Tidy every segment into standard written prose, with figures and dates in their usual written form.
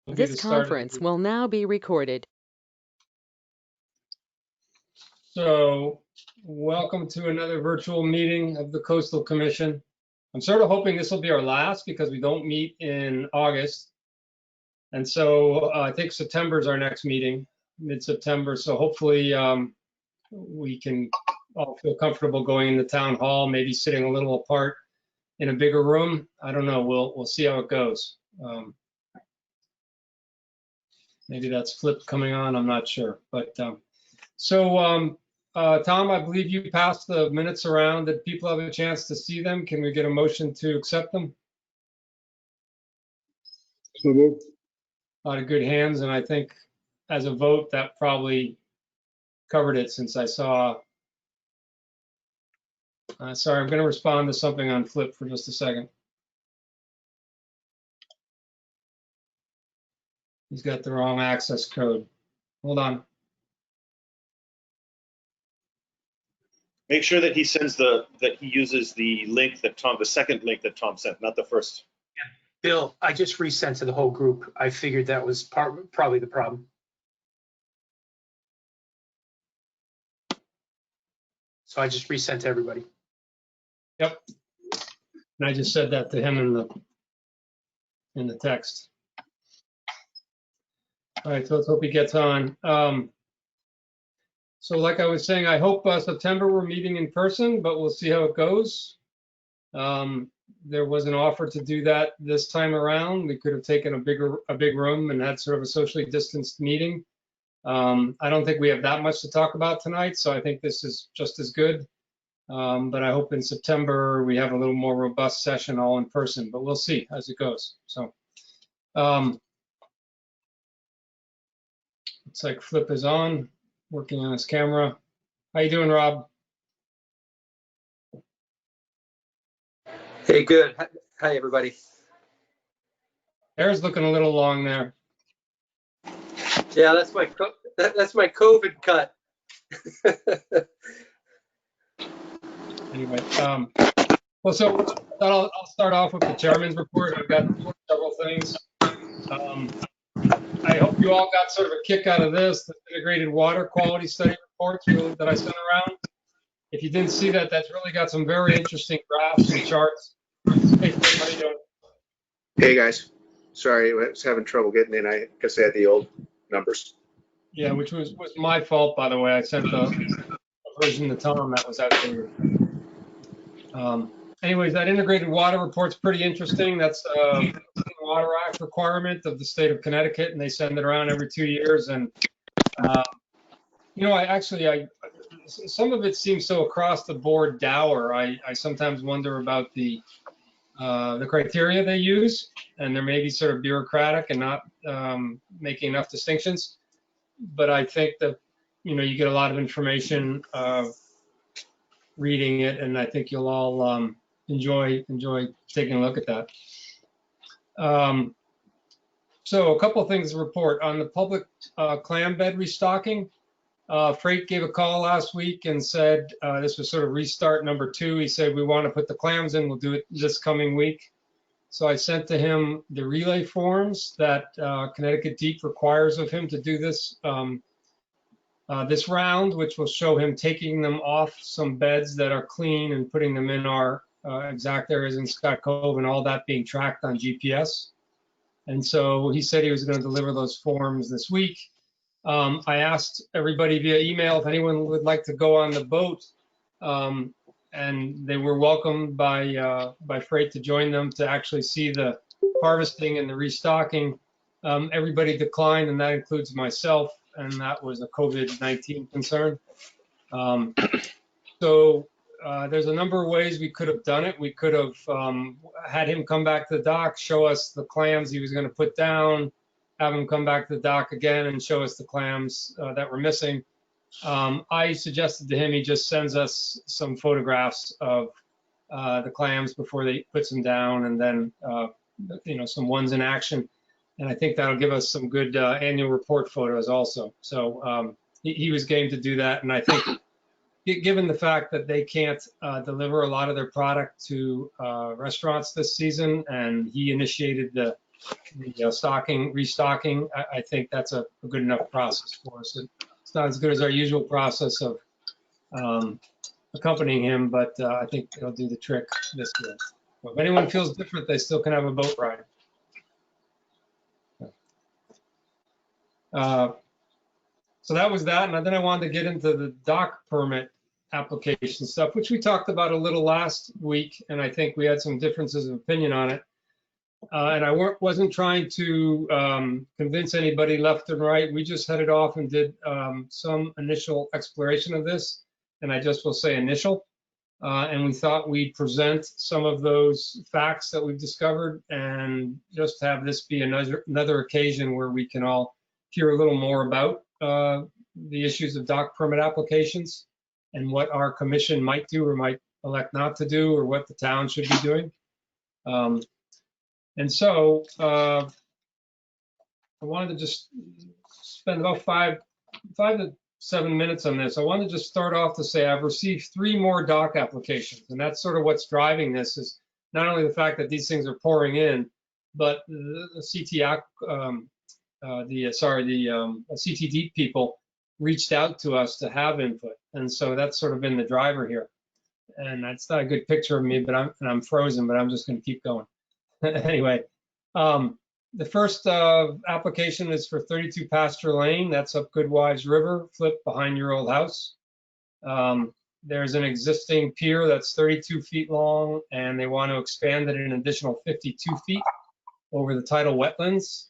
Will be the This start of conference the, will now be recorded. so welcome to another virtual meeting of the Coastal Commission. I'm sort of hoping this will be our last because we don't meet in August. And so I think September is our next meeting, mid-September. So hopefully we can all feel comfortable going in the town hall, maybe sitting a little apart in a bigger room. I don't know. We'll see how it goes. Maybe that's Flip coming on. I'm not sure. But Tom, I believe you passed the minutes around. Did people have a chance to see them? Can we get a motion to accept them? So moved. A lot of good hands, and I think as a vote that probably covered it since I saw. Sorry, I'm going to respond to something on Flip for just a second. He's got the wrong access code. Hold on. Make sure that he sends that he uses the link that the second link that Tom sent, not the first. Bill, I just resent to the whole group. I figured that was probably the problem. So I just resent to everybody. Yep. And I just said that to him in the text. All right, so let's hope he gets on. So like I was saying, I hope September we're meeting in person, but we'll see how it goes. There was an offer to do that this time around. We could have taken a big room and had sort of a socially distanced meeting. I don't think we have that much to talk about tonight, so I think this is just as good. But I hope in September we have a little more robust session all in person, but we'll see as it goes. So looks like Flip is on, working on his camera. How you doing, Rob? Hey, good. Hi, everybody. Hair's looking a little long there. Yeah, that's my COVID cut. Anyway, well, so I'll start off with the chairman's report. I've got several things. I hope you all got sort of a kick out of this, the integrated water quality study reports that I sent around. If you didn't see that, that's really got some very interesting graphs and charts. Hey, Flip, how you doing? Hey, guys. Sorry, I was having trouble getting in. I guess I had the old numbers. Yeah, which was my fault, by the way. I sent a version to Tom that was outdated. Anyways, that integrated water report's pretty interesting. That's a Clean Water Act requirement of the state of Connecticut, and they send it around every 2 years. And you know, some of it seems so across the board dour. I sometimes wonder about the criteria they use, and they're maybe sort of bureaucratic and not making enough distinctions. But I think that, you know, you get a lot of information reading it, and I think you'll all enjoy taking a look at that. So a couple of things to report on the public clam bed restocking. Freight gave a call last week and said this was sort of restart number 2. He said, we want to put the clams in. We'll do it this coming week. So I sent to him the relay forms that Connecticut Deep requires of him to do this this round, which will show him taking them off some beds that are clean and putting them in our exact areas in Scott Cove, and all that being tracked on GPS. And so he said he was going to deliver those forms this week. I asked everybody via email if anyone would like to go on the boat, and they were welcomed by Freight to join them to actually see the harvesting and the restocking. Everybody declined, and that includes myself, and that was a COVID-19 concern. So there's a number of ways we could have done it. We could have had him come back to the dock, show us the clams he was going to put down, have him come back to the dock again and show us the clams that were missing. I suggested to him he just sends us some photographs of the clams before they puts them down, and then you know, some ones in action. And I think that'll give us some good annual report photos also. So he was game to do that, and I think given the fact that they can't deliver a lot of their product to restaurants this season, and he initiated the the restocking, I think that's a good enough process for us. It's not as good as our usual process of accompanying him, but I think it'll do the trick this year. If anyone feels different, they still can have a boat ride. So that was that, and then I wanted to get into the dock permit application stuff, which we talked about a little last week, and I think we had some differences of opinion on it. And I wasn't trying to convince anybody left and right. We just headed off and did some initial exploration of this, and I just will say initial. And we thought we'd present some of those facts that we've discovered and just have this be another occasion where we can all hear a little more about the issues of dock permit applications and what our commission might do or might elect not to do, or what the town should be doing. And so I wanted to just spend about 5 to 7 minutes on this. I wanted to just start off to say I've received 3 more dock applications, and that's sort of what's driving this, is not only the fact that these things are pouring in, but the CTD people reached out to us to have input, and so that's sort of been the driver here. And that's not a good picture of me, but I'm frozen, but I'm just going to keep going. Anyway, the first application is for 32 Pasture Lane. That's up Goodwives River, flip behind your old house. There's an existing pier that's 32 feet long, and they want to expand it an additional 52 feet over the tidal wetlands.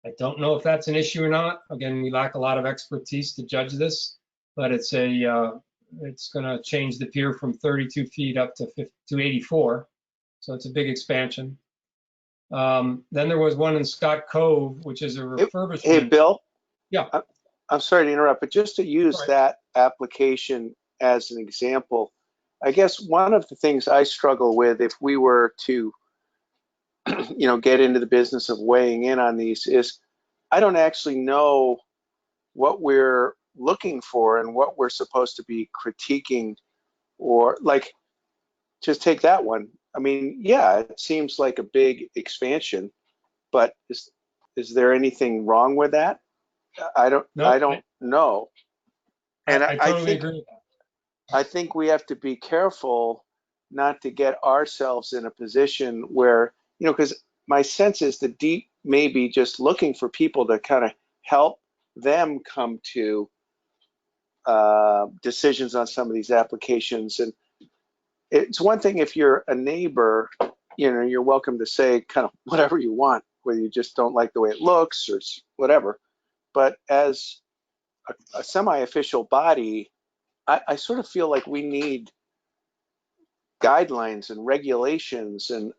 I don't know if that's an issue or not. Again, we lack a lot of expertise to judge this, but it's going to change the pier from 32 feet up to 84. So it's a big expansion. Then there was one in Scott Cove, which is a refurbishment. Hey, Bill? Yeah. I'm sorry to interrupt, but just to use that application as an example, I guess one of the things I struggle with if we were to, get into the business of weighing in on these is I don't actually know what we're looking for and what we're supposed to be critiquing, or like, just take that one. I mean, yeah, it seems like a big expansion, but is there anything wrong with that? I don't know. And I totally agree. I think we have to be careful not to get ourselves in a position where, because my sense is the deep may be just looking for people to kind of help them come to decisions on some of these applications. And it's one thing if you're a neighbor, you're welcome to say kind of whatever you want, whether you just don't like the way it looks or whatever. But as a semi-official body, I sort of feel like we need guidelines and regulations, and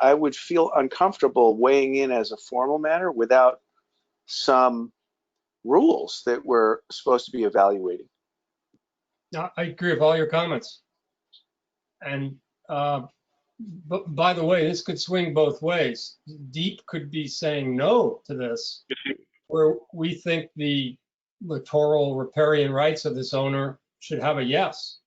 I would feel uncomfortable weighing in as a formal matter without some rules that we're supposed to be evaluating. I agree with all your comments. And but by the way, this could swing both ways. Deep could be saying no to this, where we think the littoral riparian rights of this owner should have a yes.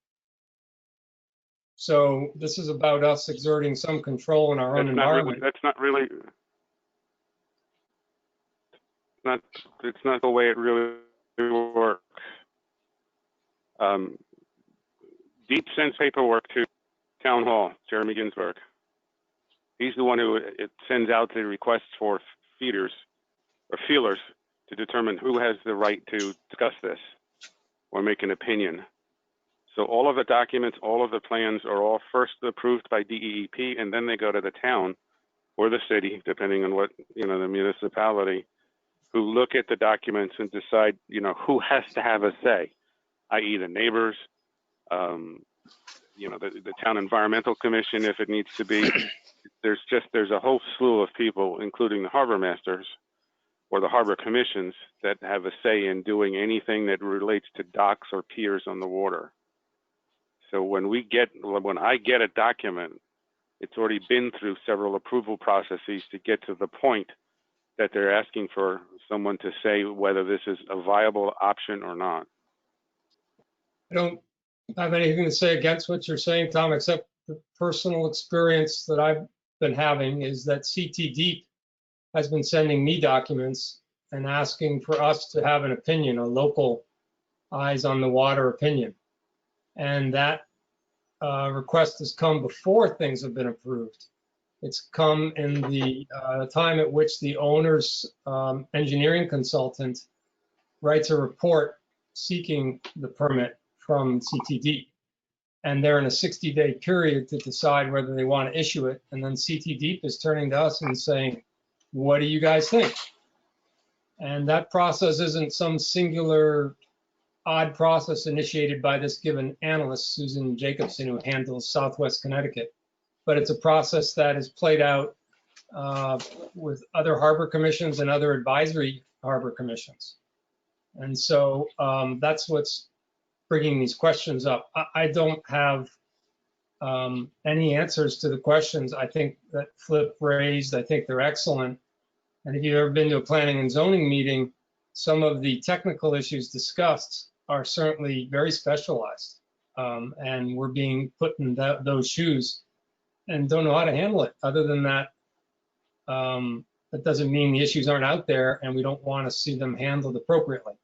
So this is about us exerting some control in our own environment. It's not the way it really works. Deep sends paperwork to Town Hall, Jeremy Ginsburg. He's the one who sends out the requests for feeders or feelers to determine who has the right to discuss this or make an opinion. So all of the documents, all of the plans are all first approved by DEEP, and then they go to the town or the city, depending on what, the municipality, who look at the documents and decide, who has to have a say, i.e. the neighbors, the town environmental commission, if it needs to be. There's a whole slew of people, including the harbor masters or the harbor commissions, that have a say in doing anything that relates to docks or piers on the water. So when I get a document, it's already been through several approval processes to get to the point that they're asking for someone to say whether this is a viable option or not. I don't have anything to say against what you're saying, Tom, except the personal experience that I've been having is that CT Deep has been sending me documents and asking for us to have an opinion, a local eyes on the water opinion. And that request has come before things have been approved. It's come in the time at which the owner's engineering consultant writes a report seeking the permit from CTD. And they're in a 60-day period to decide whether they want to issue it. And then CTD is turning to us and saying, what do you guys think? And that process isn't some singular odd process initiated by this given analyst, Susan Jacobson, who handles Southwest Connecticut. But it's a process that is played out with other harbor commissions and other advisory harbor commissions. And so that's what's bringing these questions up. I don't have any answers to the questions I think that Flip raised. I think they're excellent. And if you've ever been to a planning and zoning meeting, some of the technical issues discussed are certainly very specialized. And we're being put in those shoes and don't know how to handle it. Other than that, that doesn't mean the issues aren't out there and we don't want to see them handled appropriately.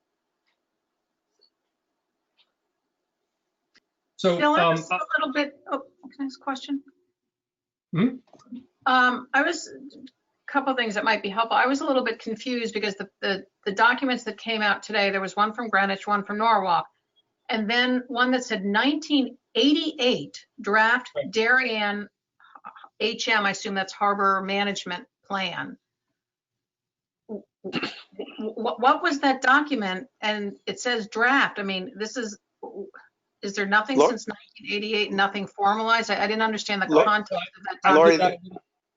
So Bill, I was a little bit, oh, can I ask a question? Hmm? I was, a couple of things that might be helpful. I was a little bit confused because the documents that came out today, there was one from Greenwich, one from Norwalk, and then one that said 1988 draft Darien HM, I assume that's Harbor Management Plan. What was that document? And it says draft. I mean, is there nothing since 1988, nothing formalized? I didn't understand the context of that document.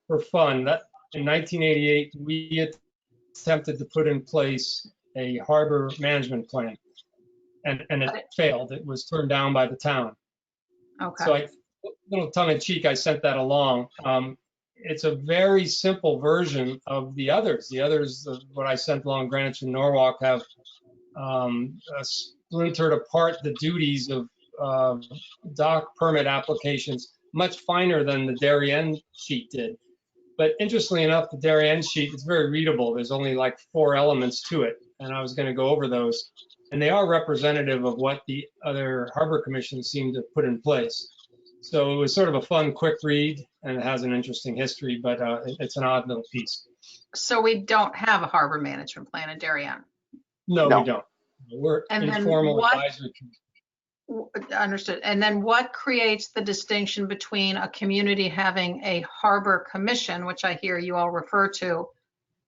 For fun, that in 1988, we attempted to put in place a harbor management plan, and it failed. It was turned down by the town. Okay. So, little tongue in cheek, I sent that along. It's a very simple version of the others. The others, what I sent along, Greenwich and Norwalk, have splintered apart the duties of dock permit applications much finer than the Darien sheet did. But interestingly enough, the Darien sheet is very readable. There's only like 4 elements to it, and I was going to go over those. And they are representative of what the other harbor commissions seem to put in place. So it was sort of a fun, quick read, and it has an interesting history, but it's an odd little piece. So we don't have a harbor management plan in Darien? No, we don't. We're informal advisory committee. Understood. And then what creates the distinction between a community having a harbor commission, which I hear you all refer to,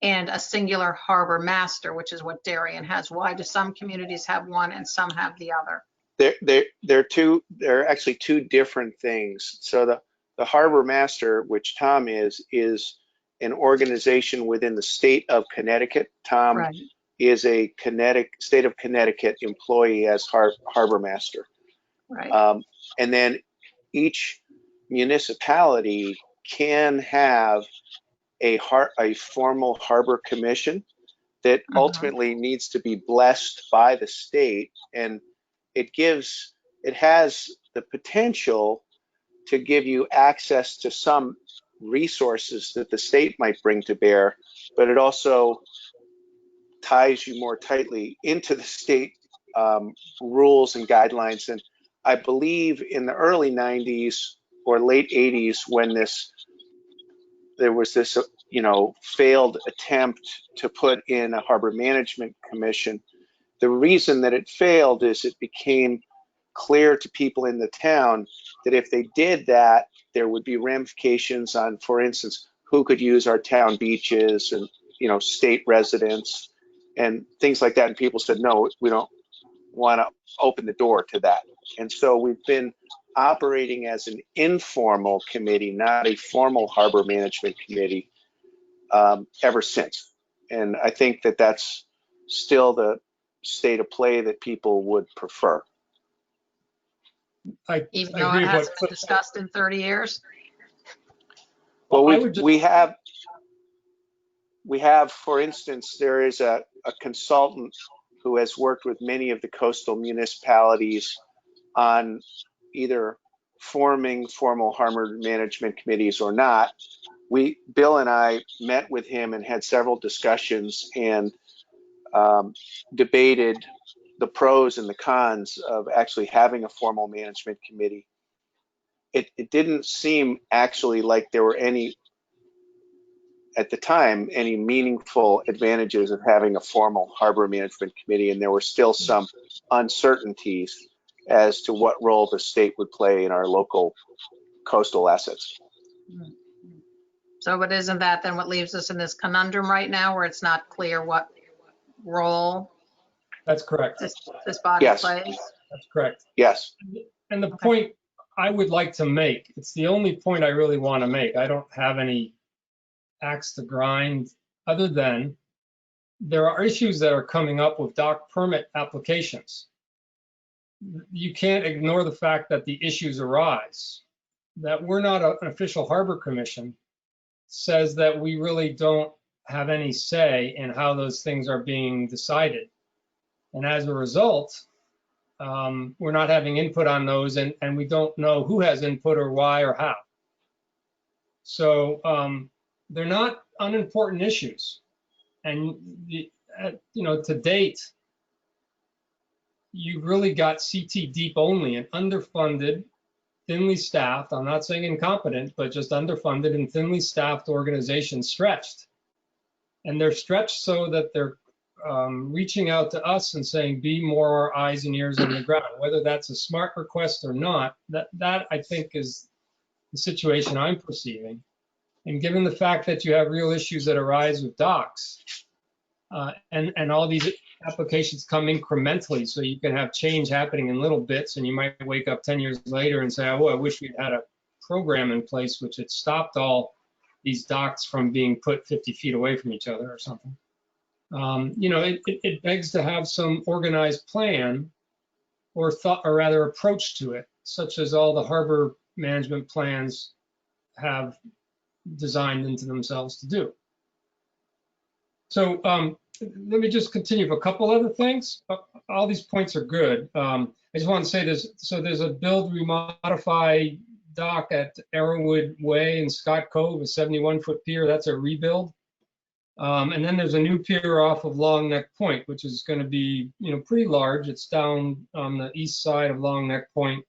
and a singular harbor master, which is what Darien has? Why do some communities have one and some have the other? They're actually 2 different things. So the harbor master, which Tom is an organization within the state of Connecticut. Tom is a state of Connecticut employee as harbor master. Right. And then each municipality can have a formal harbor commission that ultimately needs to be blessed by the state, and it has the potential to give you access to some resources that the state might bring to bear, but it also ties you more tightly into the state rules and guidelines. And I believe in the early 90s or late 80s, when there was this failed attempt to put in a harbor management commission, the reason that it failed is it became clear to people in the town that if they did that, there would be ramifications on, for instance, who could use our town beaches and, state residents and things like that. And people said, no, we don't want to open the door to that. And so we've been operating as an informal committee, not a formal harbor management committee, ever since. And I think that that's still the state of play that people would prefer. Even though it hasn't been discussed in 30 years? Well, we have, for instance, there is a consultant who has worked with many of the coastal municipalities on either forming formal harbor management committees or not. Bill and I met with him and had several discussions and debated the pros and the cons of actually having a formal management committee. It didn't seem actually like there were any, at the time, any meaningful advantages of having a formal harbor management committee, and there were still some uncertainties as to what role the state would play in our local coastal assets. So, but isn't that then what leaves us in this conundrum right now, where it's not clear what role That's correct. this body Yes. plays? That's correct. Yes. And the point I would like to make, it's the only point I really want to make. I don't have any axe to grind other than there are issues that are coming up with dock permit applications. You can't ignore the fact that the issues arise. That we're not an official harbor commission says that we really don't have any say in how those things are being decided. And as a result, we're not having input on those, and we don't know who has input or why or how. So they're not unimportant issues. And, to date, you've really got CT deep only, an underfunded, thinly staffed, I'm not saying incompetent, but just underfunded and thinly staffed organization stretched. And they're stretched so that they're reaching out to us and saying, be more eyes and ears on the ground. Whether that's a smart request or not, that I think is the situation I'm perceiving. And given the fact that you have real issues that arise with docks, and all these applications come incrementally, so you can have change happening in little bits, and you might wake up 10 years later and say, oh, I wish we'd had a program in place which had stopped all these docks from being put 50 feet away from each other or something. It begs to have some organized plan or thought, or rather approach to it, such as all the harbor management plans have designed into themselves to do. So let me just continue with a couple other things. All these points are good. I just want to say this. So there's a build remodify dock at Arrowwood Way in Scott Cove, a 71-foot pier. That's a rebuild. And then there's a new pier off of Long Neck Point, which is going to be, pretty large. It's down on the east side of Long Neck Point,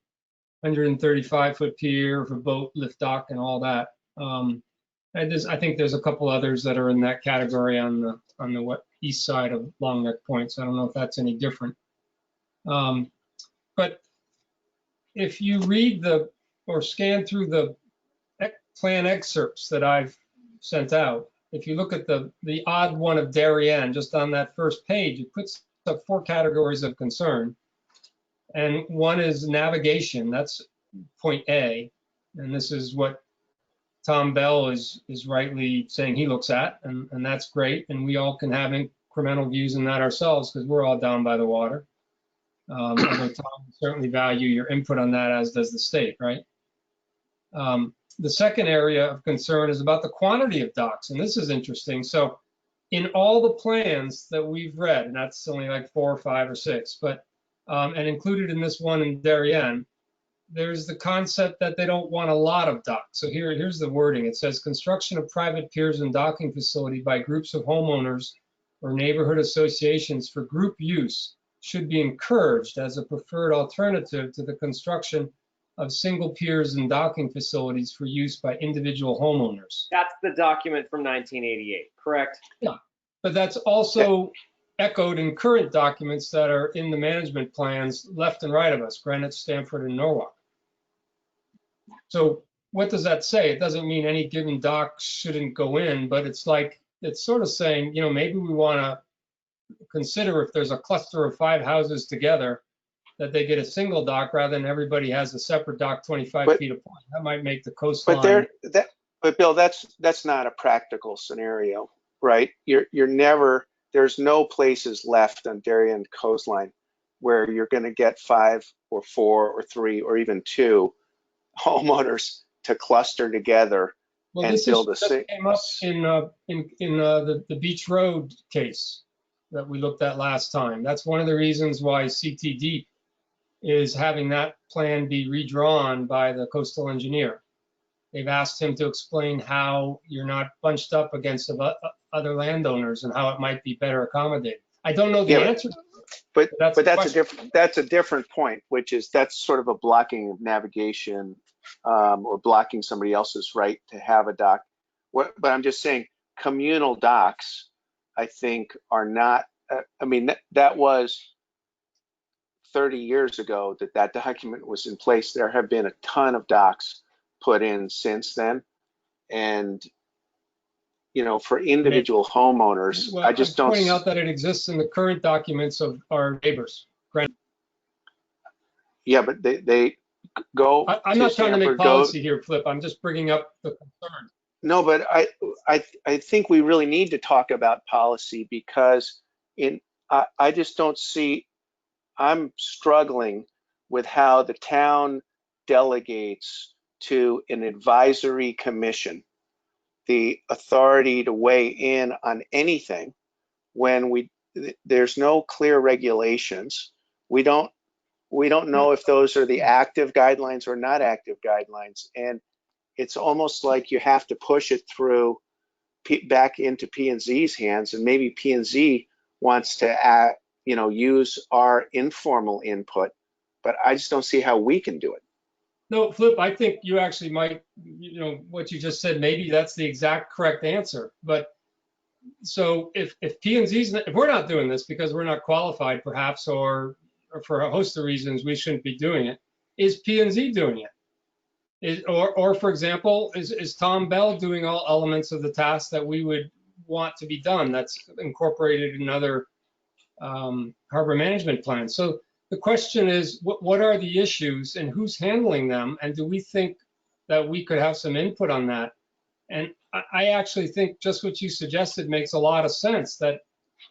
135-foot pier for boat, lift dock, and all that. I think there's a couple others that are in that category on the east side of Long Neck Point, so I don't know if that's any different. But if you read or scan through the plan excerpts that I've sent out, if you look at the odd one of Darien, just on that first page, it puts up 4 categories of concern. And one is navigation, that's point A, and this is what Tom Bell is rightly saying he looks at, and that's great. And we all can have incremental views in that ourselves because we're all down by the water. Although Tom will certainly value your input on that, as does the state, right? The second area of concern is about the quantity of docks, and this is interesting. So in all the plans that we've read, and that's only like 4 or 5 or 6, but and included in this one in Darien, there's the concept that they don't want a lot of docks. So here's the wording. It says construction of private piers and docking facility by groups of homeowners or neighborhood associations for group use should be encouraged as a preferred alternative to the construction of single piers and docking facilities for use by individual homeowners. That's the document from 1988, correct? Yeah, but that's also echoed in current documents that are in the management plans left and right of us, Greenwich, Stamford, and Norwalk. So what does that say? It doesn't mean any given dock shouldn't go in, but it's sort of saying, maybe we want to consider if there's a cluster of 5 houses together that they get a single dock rather than everybody has a separate dock 25 feet apart. That might make the coastline. But Bill, that's not a practical scenario, right? There's no places left on Darien coastline where you're going to get 5 or 4 or 3 or even 2 homeowners to cluster together and build a single. Came up in the Beach Road case that we looked at last time. That's one of the reasons why CT Deep is having that plan be redrawn by the coastal engineer. They've asked him to explain how you're not bunched up against other landowners and how it might be better accommodated. I don't know the Yeah, answer, but that's that's a different point, which is that's sort of a blocking of navigation, or blocking somebody else's right to have a dock. But I'm just saying, communal docks, I think, are not. I mean, that was 30 years ago that document was in place. There have been a ton of docks put in since then, and for individual homeowners, Well, I I'm just don't. pointing out that it exists in the current documents of our neighbors. Yeah, but they go I'm to not trying to make Stanford, policy here, Flip. I'm just bringing up the concern. No, but I think we really need to talk about policy, because I just don't see. I'm struggling with how the town delegates to an advisory commission the authority to weigh in on anything when there's no clear regulations. We don't know if those are the active guidelines or not active guidelines, and it's almost like you have to push it through back into P&Z's hands, and maybe P&Z wants to use our informal input, but I just don't see how we can do it. No, Flip, I think you actually might, what you just said, maybe that's the exact correct answer. But so if P&Z's, if we're not doing this because we're not qualified perhaps, or for a host of reasons we shouldn't be doing it, is P&Z doing it? Or for example, is Tom Bell doing all elements of the task that we would want to be done that's incorporated in other harbor management plans? So the question is, what are the issues and who's handling them? And do we think that we could have some input on that? And I actually think just what you suggested makes a lot of sense, that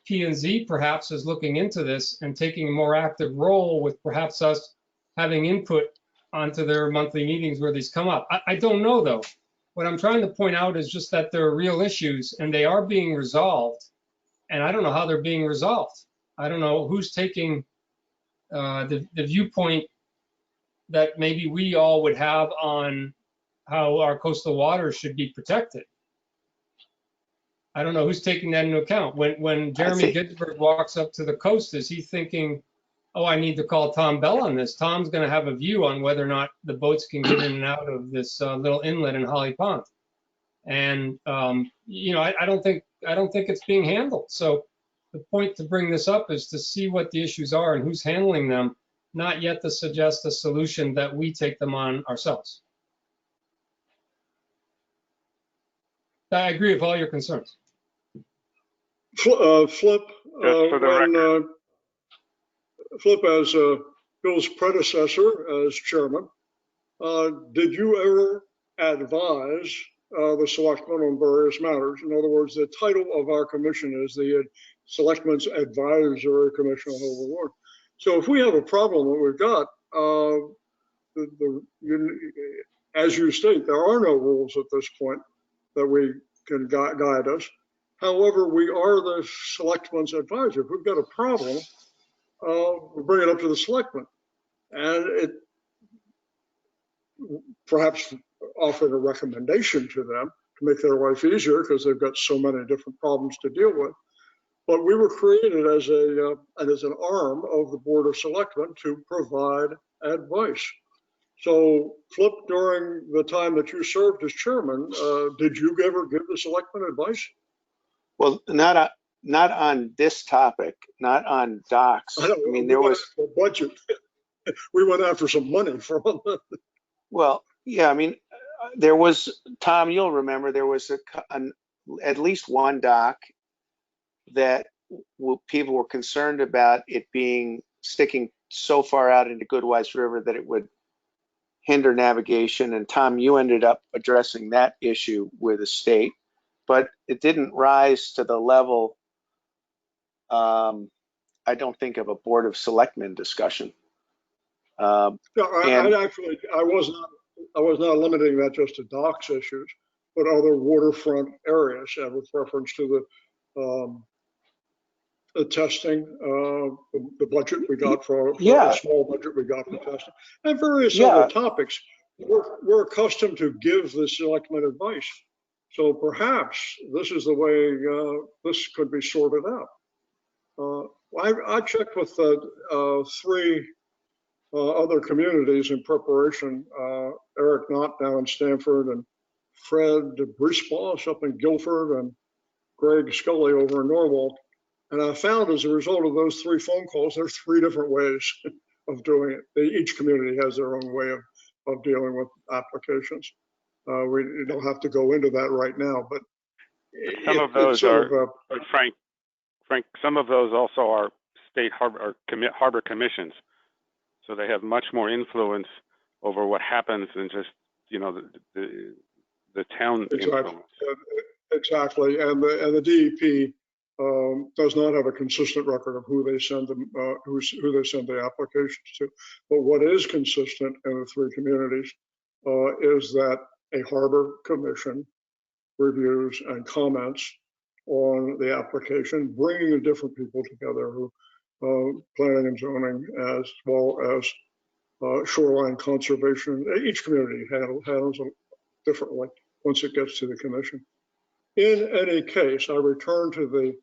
P&Z perhaps is looking into this and taking a more active role, with perhaps us having input onto their monthly meetings where these come up. I don't know, though. What I'm trying to point out is just that there are real issues and they are being resolved. And I don't know how they're being resolved. I don't know who's taking the viewpoint that maybe we all would have on how our coastal waters should be protected. I don't know who's taking that into account. When Jeremy Ginsburg walks up to the coast, is he thinking, oh, I need to call Tom Bell on this? Tom's going to have a view on whether or not the boats can get in and out of this little inlet in Holly Pond. And I don't think it's being handled. So the point to bring this up is to see what the issues are and who's handling them, not yet to suggest a solution that we take them on ourselves. I agree with all your concerns. Flip, for the record. Flip, as Bill's predecessor as chairman, did you ever advise the selectmen on various matters? In other words, the title of our commission is the Selectmen's Advisory Commission on Harbor Water. So if we have a problem that we've got, as you state, there are no rules at this point that we can guide us. However, we are the selectmen's advisor. If we've got a problem, we bring it up to the selectmen, and it perhaps offering a recommendation to them to make their life easier because they've got so many different problems to deal with. But we were created as an arm of the Board of Selectmen to provide advice. So, Flip, during the time that you served as chairman, did you ever give the selectmen advice? Well, not on this topic, not on docks. I mean, there was a budget. We went after some money from them. Well, yeah, I mean, there was, Tom, you'll remember, there was at least one dock that people were concerned about it sticking so far out into Goodwise River that it would hinder navigation. And Tom, you ended up addressing that issue with the state, but it didn't rise to the level, I don't think, of a Board of Selectmen discussion. No, I was not limiting that just to docks issues, but other waterfront areas, with reference to the testing, the budget we got for a small budget we got for testing, and various other topics. we're accustomed to give the selectmen advice. So perhaps this is the way this could be sorted out. I checked with 3 other communities in preparation. Eric Knott down in Stanford, and Fred Brisbois up in Guilford, and Greg Scully over in Norwalk. And I found as a result of those 3 phone calls, there's 3 different ways of doing it. Each community has their own way of dealing with applications. We don't have to go into that right now, but some of those are, Frank, some of those also are state harbor commissions. So they have much more influence over what happens than just, you know, the town influence. Exactly, and the DEP does not have a consistent record of who they send them, who they send the applications to. But what is consistent in the 3 communities is that a harbor commission reviews and comments on the application, bringing the different people together who planning and zoning, as well as shoreline conservation. Each community handles it differently once it gets to the commission. In any case, I return to the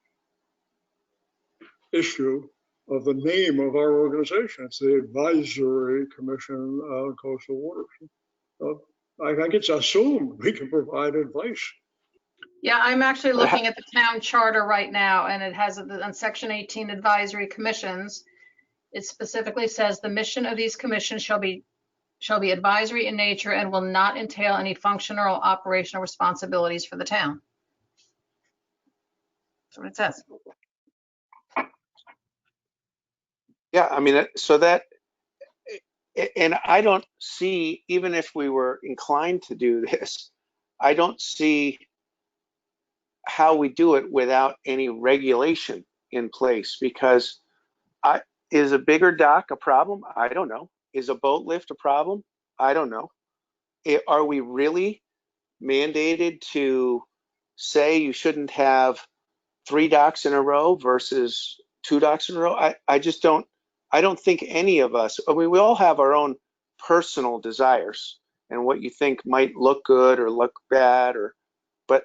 issue of the name of our organization. It's the Advisory Commission on Coastal Waters. I think it's assumed we can provide advice. Yeah, I'm actually looking at the town charter right now, and it has on section 18 advisory commissions. It specifically says the mission of these commissions shall be advisory in nature and will not entail any functional or operational responsibilities for the town. That's what it says. Yeah, I mean, so that, and I don't see, even if we were inclined to do this, I don't see how we do it without any regulation in place, because is a bigger dock a problem? I don't know. Is a boat lift a problem? I don't know. Are we really mandated to say you shouldn't have 3 docks in a row versus 2 docks in a row? I just don't, I don't think any of us, I mean, we all have our own personal desires and what you think might look good or look bad, but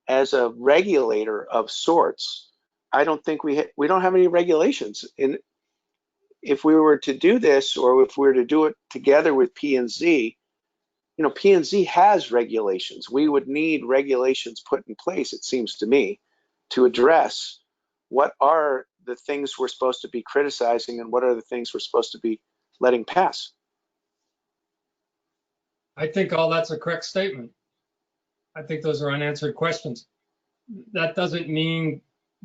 as a regulator of sorts, I don't think we don't have any regulations. And if we were to do this, or if we were to do it together with P&Z, you know, P&Z has regulations. We would need regulations put in place, it seems to me, to address what are the things we're supposed to be criticizing and what are the things we're supposed to be letting pass. I think all that's a correct statement. I think those are unanswered questions. That doesn't mean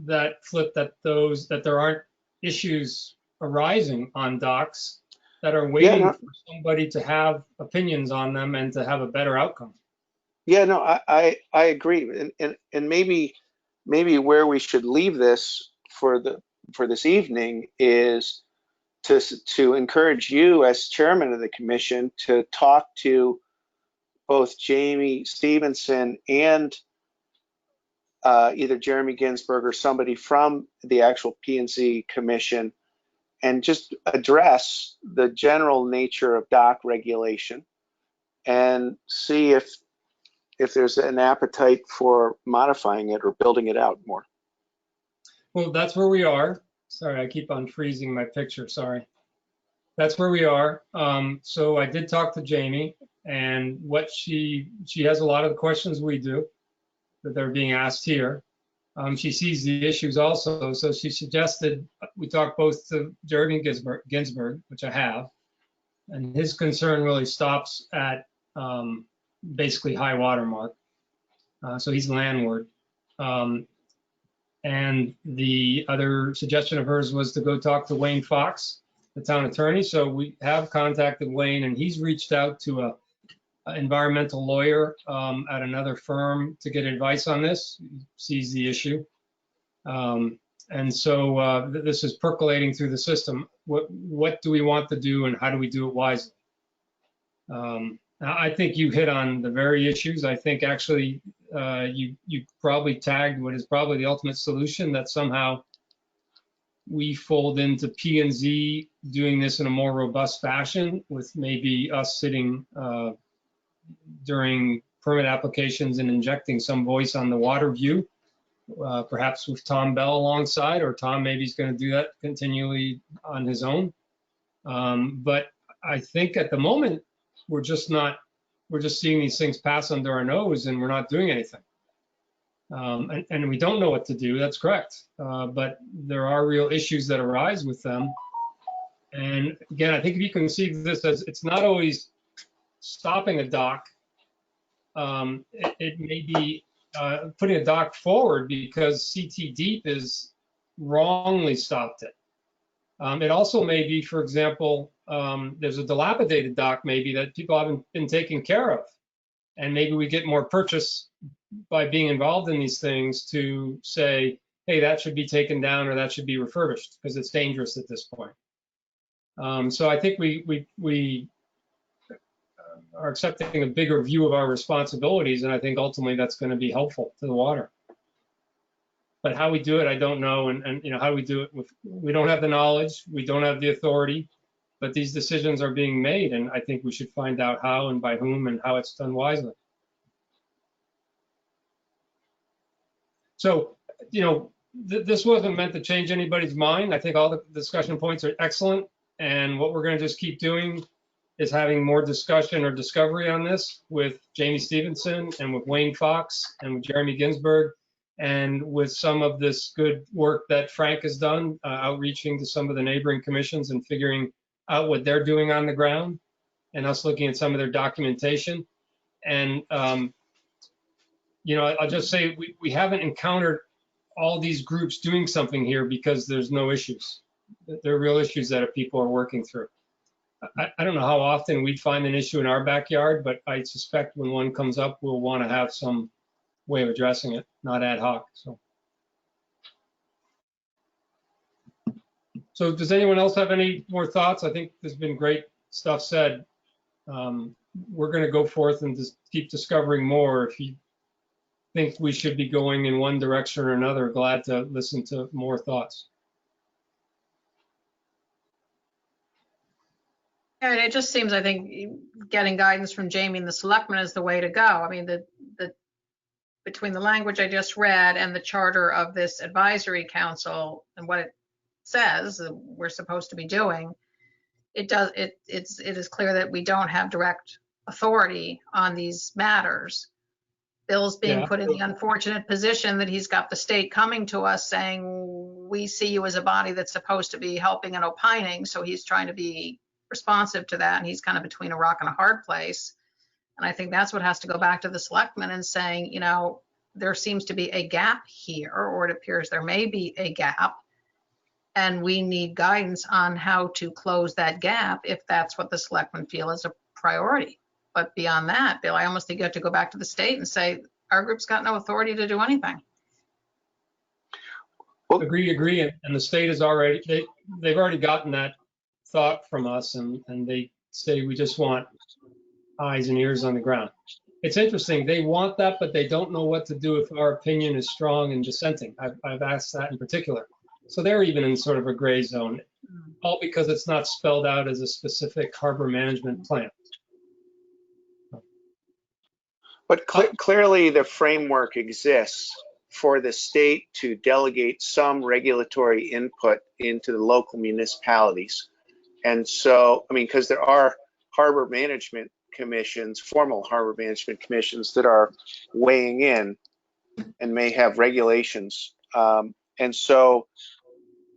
that that there aren't issues arising on docks that are waiting for somebody to have opinions on them and to have a better outcome. Yeah, no, I agree, and maybe where we should leave this for this evening is to encourage you as chairman of the commission to talk to both Jamie Stevenson and either Jeremy Ginsburg or somebody from the actual P&Z commission, and just address the general nature of dock regulation and see if there's an appetite for modifying it or building it out more. Well, that's where we are. Sorry, I keep on freezing my picture, sorry. That's where we are. So I did talk to Jamie, and what she has a lot of the questions we do that they're being asked here. She sees the issues also, so she suggested we talk both to Jeremy Ginsburg, which I have, and his concern really stops at basically high water mark. So he's landward. And the other suggestion of hers was to go talk to Wayne Fox, the town attorney. So we have contacted Wayne, and he's reached out to an environmental lawyer at another firm to get advice on this. He sees the issue. And so this is percolating through the system. What do we want to do, and how do we do it wisely? I think you hit on the very issues. I think actually you probably tagged what is probably the ultimate solution, that somehow we fold into P&Z doing this in a more robust fashion, with maybe us sitting during permit applications and injecting some voice on the water view, perhaps with Tom Bell alongside, or Tom maybe is going to do that continually on his own. But I think at the moment, we're just seeing these things pass under our nose and we're not doing anything. And we don't know what to do, that's correct. But there are real issues that arise with them. And again, I think if you conceive this as, it's not always stopping a dock, it may be putting a dock forward because CT Deep is wrongly stopped it. It also may be, for example, there's a dilapidated dock maybe that people haven't been taken care of. And maybe we get more purchase by being involved in these things to say, hey, that should be taken down or that should be refurbished because it's dangerous at this point. So I think we are accepting a bigger view of our responsibilities, and I think ultimately that's going to be helpful to the water. But how we do it, I don't know, and you know, how we do it, we don't have the knowledge, we don't have the authority, but these decisions are being made, and I think we should find out how and by whom and how it's done wisely. So, you know, this wasn't meant to change anybody's mind. I think all the discussion points are excellent, and what we're going to just keep doing is having more discussion or discovery on this with Jamie Stevenson and with Wayne Fox and with Jeremy Ginsburg, and with some of this good work that Frank has done, outreaching to some of the neighboring commissions and figuring out what they're doing on the ground, and us looking at some of their documentation. And, you know, I'll just say we haven't encountered all these groups doing something here because there's no issues. There are real issues that people are working through. I don't know how often we'd find an issue in our backyard, but I suspect when one comes up, we'll want to have some way of addressing it, not ad hoc. So does anyone else have any more thoughts? I think there's been great stuff said. We're going to go forth and just keep discovering more. If you think we should be going in one direction or another, glad to listen to more thoughts. And it just seems, I think, getting guidance from Jamie and the selectmen is the way to go. I mean, between the language I just read and the charter of this advisory council and what it says that we're supposed to be doing, it is clear that we don't have direct authority on these matters. Bill's being put in the unfortunate position that he's got the state coming to us saying, we see you as a body that's supposed to be helping and opining. So he's trying to be responsive to that, and he's kind of between a rock and a hard place. And I think that's what has to go back to the selectmen and saying, you know, there seems to be a gap here, or it appears there may be a gap, and we need guidance on how to close that gap if that's what the selectmen feel is a priority. But beyond that, Bill, I almost think you have to go back to the state and say, our group's got no authority to do anything. Well, Agree. And the state is already, they've already gotten that thought from us, and they say we just want eyes and ears on the ground. It's interesting, they want that, but they don't know what to do if our opinion is strong and dissenting. I've asked that in particular. So they're even in sort of a gray zone, all because it's not spelled out as a specific harbor management plan. But clearly the framework exists for the state to delegate some regulatory input into the local municipalities. And so, I mean, because there are harbor management commissions, formal harbor management commissions that are weighing in and may have regulations. And so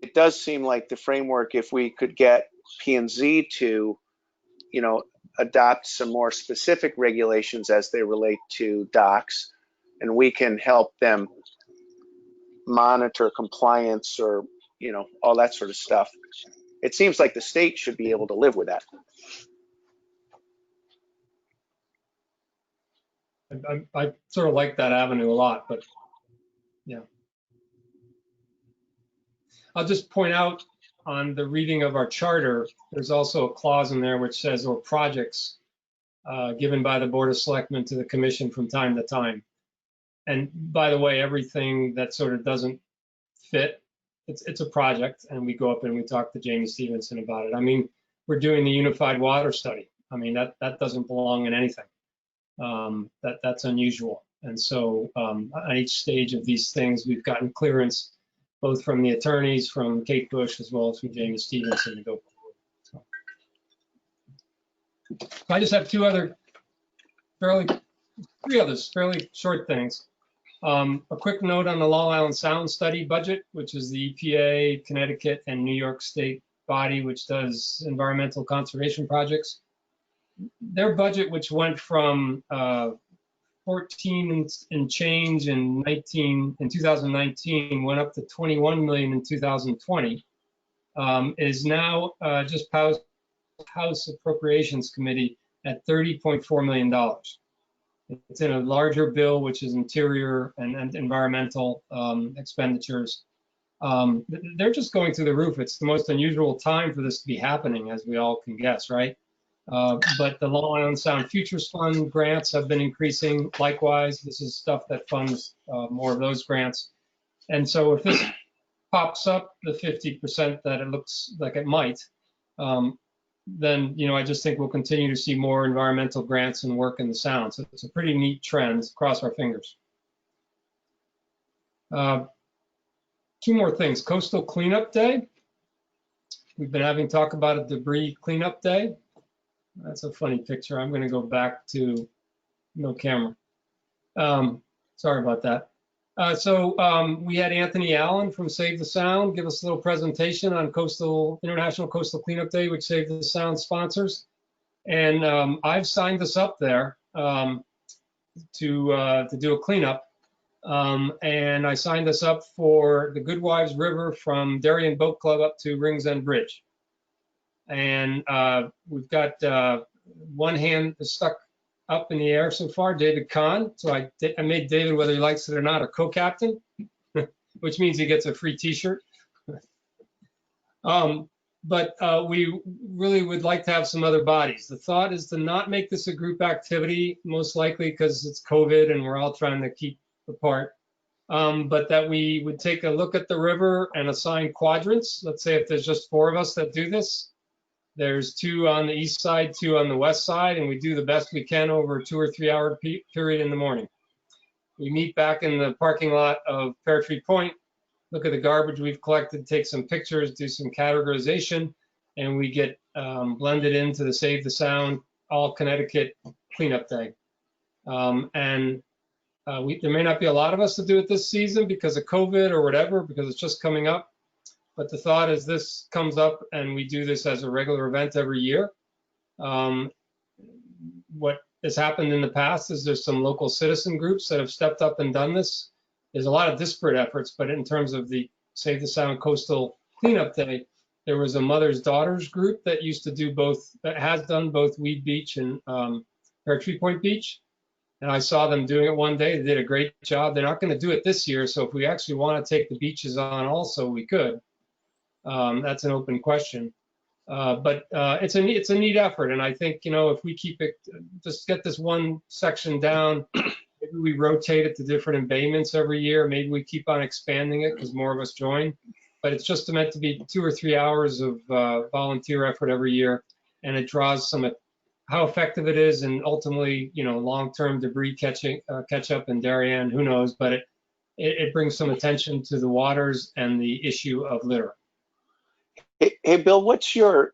it does seem like the framework, if we could get P&Z to, you know, adopt some more specific regulations as they relate to docks, and we can help them monitor compliance or, you know, all that sort of stuff. It seems like the state should be able to live with that. I sort of like that avenue a lot, but yeah. I'll just point out on the reading of our charter, there's also a clause in there which says, or projects given by the Board of Selectmen to the Commission from time to time. And by the way, everything that sort of doesn't fit it's a project, and we go up and we talk to Jamie Stevenson about it. I mean, we're doing the unified water study. I mean, that doesn't belong in anything. That's unusual. And so on each stage of these things, we've gotten clearance both from the attorneys, from Kate Bush, as well as from Jamie Stevenson to go forward. So I just have three other fairly short things. A quick note on the Long Island Sound Study budget, which is the EPA, Connecticut, and New York State body which does environmental conservation projects. Their budget, which went from 14 and change in 2019, went up to 21 million in 2020, is now just passed House Appropriations Committee at $30.4 million. It's in a larger bill, which is interior and environmental expenditures. They're just going through the roof. It's the most unusual time for this to be happening, as we all can guess, right? But the Long Island Sound Futures Fund grants have been increasing. Likewise, this is stuff that funds more of those grants. And so if this pops up the 50% that it looks like it might, then, I just think we'll continue to see more environmental grants and work in the Sound. So it's a pretty neat trend. Cross our fingers. Two more things. Coastal Cleanup Day. We've been having talk about a debris cleanup day. That's a funny picture. I'm going to go back to no camera. Sorry about that. We had Anthony Allen from Save the Sound give us a little presentation on International Coastal Cleanup Day, which Save the Sound sponsors. And I've signed us up there to do a cleanup. And I signed us up for the Goodwives River from Darien Boat Club up to Rings End Bridge. And we've got one hand stuck up in the air so far, David Kahn. So I made David, whether he likes it or not, a co-captain, which means he gets a free t-shirt. But we really would like to have some other bodies. The thought is to not make this a group activity, most likely because it's COVID and we're all trying to keep apart. But that we would take a look at the river and assign quadrants. Let's say if there's just 4 of us that do this, there's 2 on the east side, 2 on the west side, and we do the best we can over a 2 or 3 hour period in the morning. We meet back in the parking lot of Pear Tree Point, look at the garbage we've collected, take some pictures, do some categorization, and we get blended into the Save the Sound All Connecticut Cleanup Day. There may not be a lot of us to do it this season because of COVID or whatever, because it's just coming up. But the thought is this comes up and we do this as a regular event every year. What has happened in the past is there's some local citizen groups that have stepped up and done this. There's a lot of disparate efforts, but in terms of the Save the Sound Coastal Cleanup Day, there was a Mother's Daughters group that used to do both, that has done both Weed Beach and Pear Tree Point Beach. And I saw them doing it one day. They did a great job. They're not going to do it this year. So if we actually want to take the beaches on also, we could. That's an open question. But it's a neat effort. And I think, if we keep it, just get this one section down, maybe we rotate it to different embayments every year. Maybe we keep on expanding it because more of us join. But it's just meant to be 2 or 3 hours of volunteer effort every year. And it draws some, how effective it is and ultimately, long-term debris catch up in Darien, who knows, but it brings some attention to the waters and the issue of litter. Hey, Bill, what's your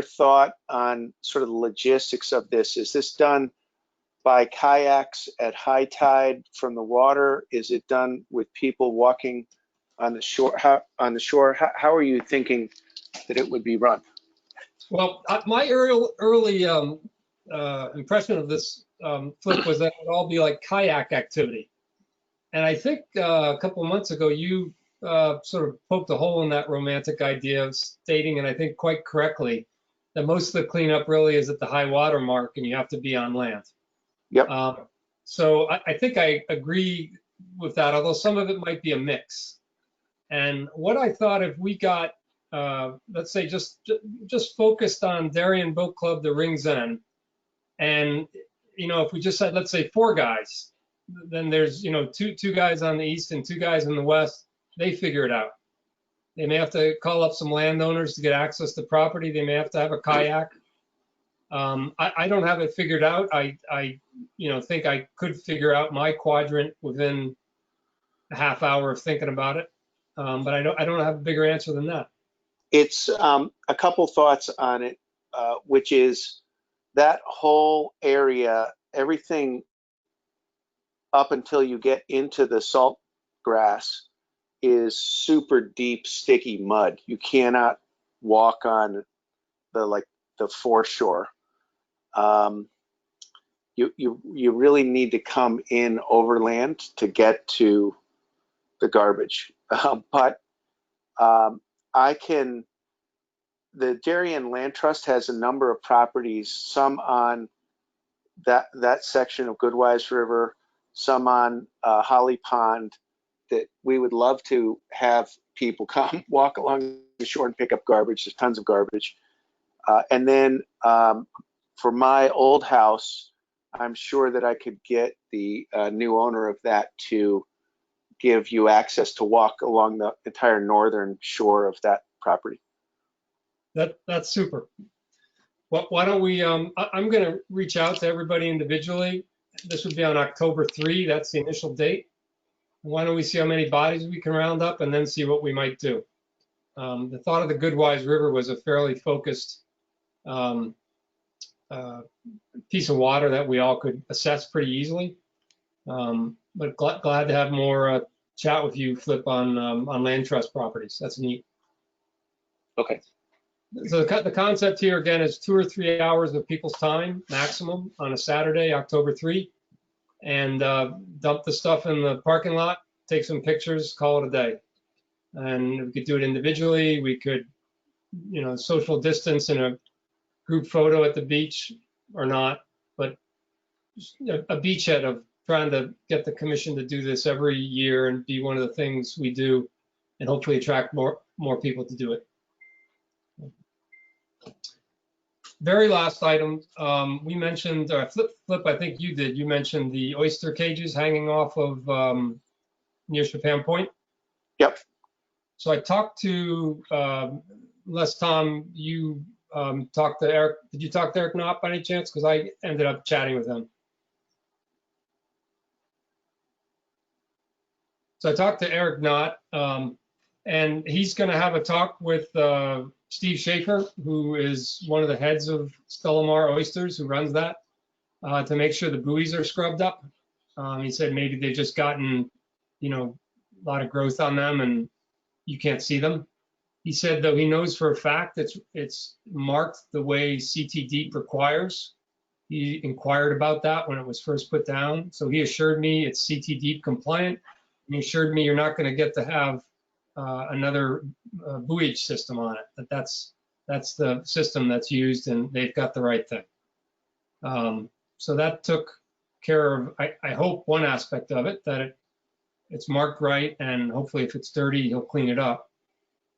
thought on sort of the logistics of this? Is this done by kayaks at high tide from the water? Is it done with people walking on the shore? How are you thinking that it would be run? Well, my early impression of this flip was that it would all be like kayak activity. And I think a couple of months ago, you sort of poked a hole in that romantic idea of stating, and I think quite correctly, that most of the cleanup really is at the high water mark and you have to be on land. Yep. So I think I agree with that, although some of it might be a mix. And what I thought, if we got, let's say, just focused on Darien Boat Club to Rings End, and if we just said, let's say 4 guys, then there's 2 guys on the east and 2 guys in the west. They figure it out. They may have to call up some landowners to get access to property. They may have to have a kayak. I don't have it figured out. I think I could figure out my quadrant within a half hour of thinking about it. But I don't have a bigger answer than that. It's a couple thoughts on it, which is that whole area, everything up until you get into the salt grass is super deep, sticky mud. You cannot walk on the foreshore. You really need to come in overland to get to the garbage. But the Darien Land Trust has a number of properties, some on that section of Goodwise River, some on Holly Pond, that we would love to have people come walk along the shore and pick up garbage. There's tons of garbage. And then for my old house, I'm sure that I could get the new owner of that to give you access to walk along the entire northern shore of that property. That's super. Why don't we, I'm going to reach out to everybody individually. This would be on October 3. That's the initial date. Why don't we see how many bodies we can round up and then see what we might do. The thought of the Goodwise River was a fairly focused piece of water that we all could assess pretty easily. But glad to have more chat with you, Flip, on land trust properties. That's neat. Okay. So the concept here again is 2 or 3 hours of people's time maximum on a Saturday, October 3, and dump the stuff in the parking lot, take some pictures, call it a day. And we could do it individually. We could, social distance in a group photo at the beach or not, but a beachhead of trying to get the commission to do this every year and be one of the things we do, and hopefully attract more people to do it. Very last item, we mentioned, Flip, I think you did, you mentioned the oyster cages hanging off of near Japan Point. Yep. So I talked to, unless Tom, you talked to Eric, did you talk to Eric Knott by any chance? Because I ended up chatting with him. So I talked to Eric Knott, and he's going to have a talk with Steve Schaefer, who is one of the heads of Stellamar Oysters, who runs that, to make sure the buoys are scrubbed up. He said maybe they've just gotten, a lot of growth on them and you can't see them. He said, though, he knows for a fact it's marked the way CT Deep requires. He inquired about that when it was first put down. So he assured me it's CT Deep compliant. And he assured me you're not going to get to have another buoyage system on it. That's the system that's used, and they've got the right thing. So that took care of, I hope, one aspect of it, that it's marked right, and hopefully if it's dirty, he'll clean it up.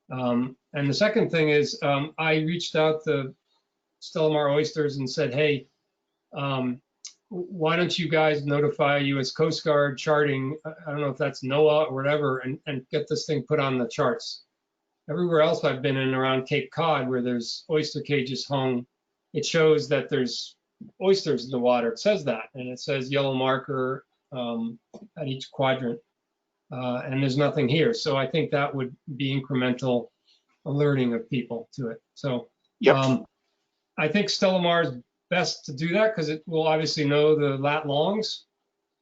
And the second thing is, I reached out to Stellamar Oysters and said, hey, why don't you guys notify US Coast Guard charting, I don't know if that's NOAA or whatever, and get this thing put on the charts. Everywhere else I've been in around Cape Cod where there's oyster cages hung, it shows that there's oysters in the water. It says that, and it says yellow marker at each quadrant, and there's nothing here. So I think that would be incremental alerting of people to it. So yep. I think Stellamar is best to do that because it will obviously know the lat longs.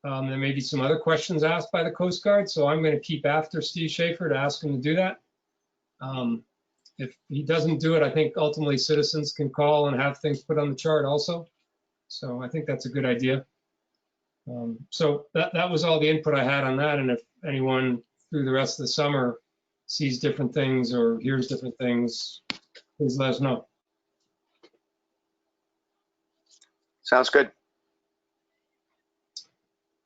There may be some other questions asked by the Coast Guard, so I'm going to keep after Steve Schaefer to ask him to do that. If he doesn't do it, I think ultimately citizens can call and have things put on the chart also. So I think that's a good idea. So that was all the input I had on that. And if anyone through the rest of the summer sees different things or hears different things, please let us know. Sounds good.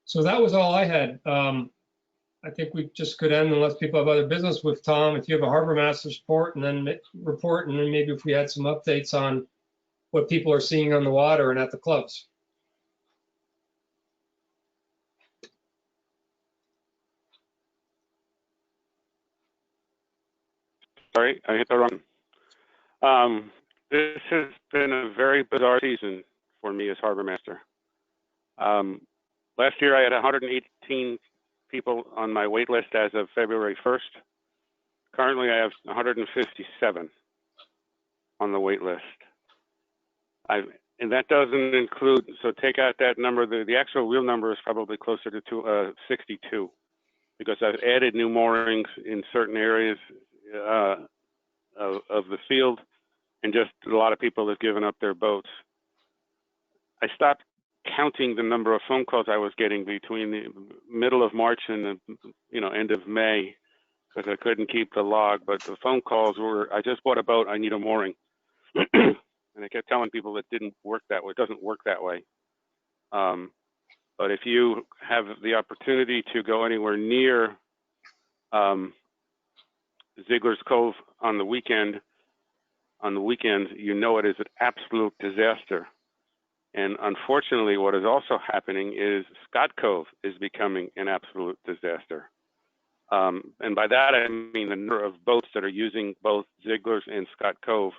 So that was all I had. I think we just could end unless people have other business with Tom. If you have a harbor master's report, and then maybe if we had some updates on what people are seeing on the water and at the clubs. sorry, I hit the wrong. This has been a very bizarre season for me as harbor master. Last year I had 118 people on my wait list as of February 1st. Currently I have 157 on the wait list. And that doesn't include, so take out that number, the actual real number is probably closer to 62, because I've added new moorings in certain areas of the field, and just a lot of people have given up their boats. I stopped counting the number of phone calls I was getting between the middle of March and the end of May, because I couldn't keep the log. But the phone calls were, I just bought a boat, I need a mooring. And I kept telling people it didn't work that way. It doesn't work that way. But if you have the opportunity to go anywhere near Ziegler's Cove on the weekends, you know it is an absolute disaster. And unfortunately, what is also happening is Scott Cove is becoming an absolute disaster. And by that, I mean the number of boats that are using both Ziegler's and Scott Cove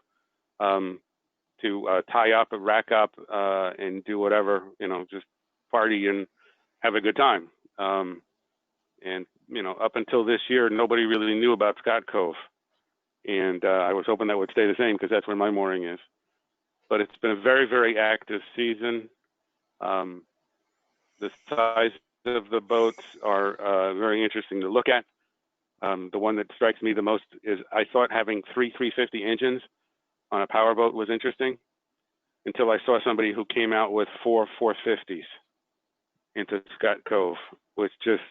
to tie up, rack up, and do whatever, just party and have a good time. And, up until this year, nobody really knew about Scott Cove. And I was hoping that would stay the same, because that's where my mooring is. But it's been a very, very active season. The size of the boats are very interesting to look at. The one that strikes me the most is, I thought having 3 350 engines on a powerboat was interesting, until I saw somebody who came out with 4 450s into Scott Cove, which just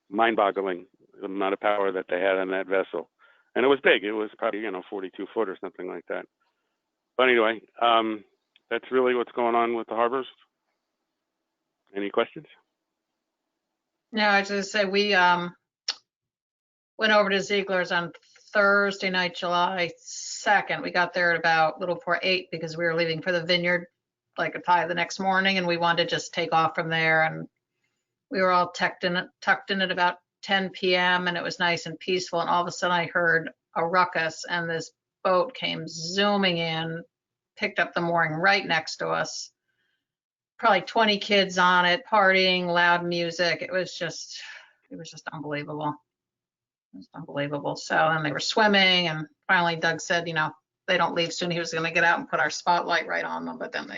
mind-boggling, the amount of power that they had on that vessel. And it was big. It was probably 42 foot or something like that. But anyway, that's really what's going on with the harbors. Any questions? No, I was just say we went over to Ziegler's on Thursday night, July 2nd. We got there at about a little before 8 because we were leaving for the vineyard like at 5 the next morning, and we wanted to just take off from there. And we were all tucked in at about 10 p.m. and it was nice and peaceful. And all of a sudden I heard a ruckus, and this boat came zooming in, picked up the mooring right next to us. Probably 20 kids on it, partying, loud music. It was just unbelievable. It was unbelievable. So then they were swimming, and finally Doug said, they don't leave soon. He was going to get out and put our spotlight right on them. But then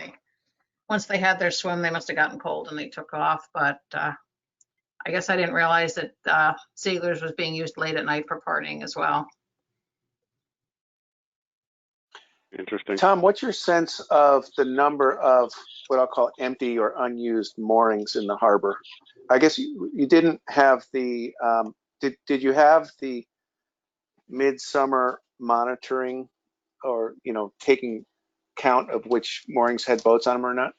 once they had their swim, they must have gotten cold and they took off. But I guess I didn't realize that Ziegler's was being used late at night for partying as well. Interesting. Tom, what's your sense of the number of what I'll call empty or unused moorings in the harbor? I guess you didn't have the, did you have the midsummer monitoring, or, taking count of which moorings had boats on them or not?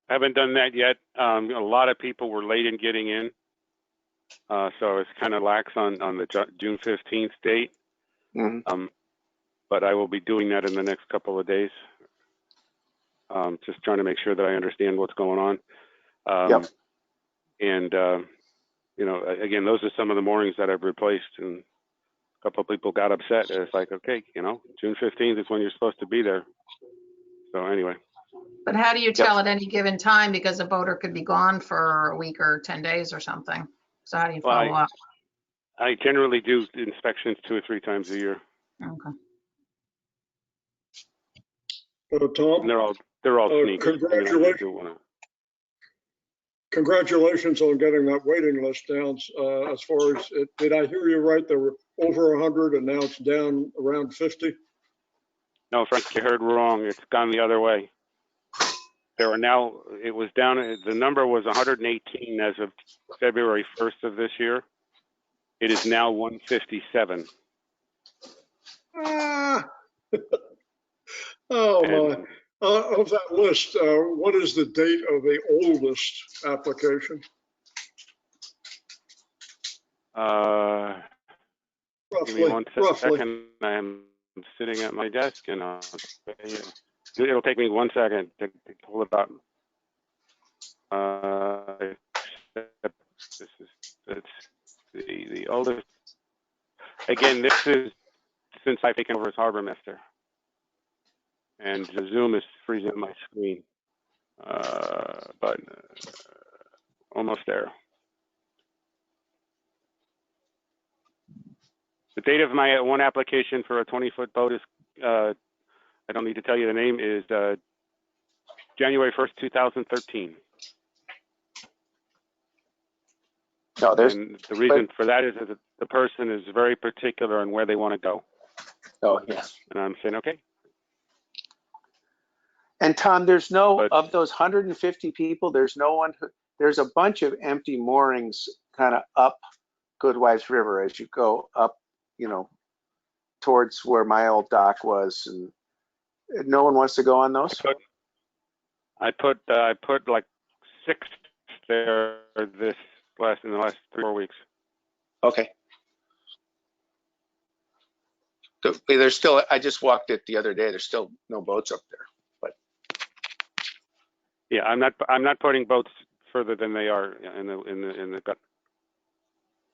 I haven't done that yet. A lot of people were late in getting in. So it's kind of lax on the June 15th date. Mm-hmm. But I will be doing that in the next couple of days. Just trying to make sure that I understand what's going on. Yep. And, again, those are some of the moorings that I've replaced, and a couple of people got upset. It's like, okay, June 15th is when you're supposed to be there. So anyway. But how do you tell at any given time, because a boater could be gone for a week or 10 days or something? So how do you follow up? I generally do inspections 2 or 3 times a year. Okay. Tom, they're all sneakers. Congratulations on getting that waiting list down. As far as, did I hear you right? There were over 100 and now it's down around 50? No, Frank, you heard wrong. It's gone the other way. There are now, it was down, the number was 118 as of February 1st of this year. It is now 157. Oh, my. Of that list, what is the date of the oldest application? Give me one second. I am sitting at my desk, and it'll take me 1 second to pull it up. This is the oldest. Again, this is since I've taken over as harbor master. And the Zoom is freezing my screen, but almost there. The date of my one application for a 20-foot boat is, I don't need to tell you the name, is January 1st, 2013. No, there's, and the reason for that is that the person is very particular on where they want to go. oh, yes. And I'm saying, okay. And Tom, there's no, But- of those 150 people, there's no one who, there's a bunch of empty moorings kind of up Goodwives River as you go up, you know, towards where my old dock was, and no one wants to go on those? I put like 6 there in the last 3 or 4 weeks. Okay. There's still, I just walked it the other day, there's still no boats up there. Yeah, I'm not putting boats further than they are in the gut.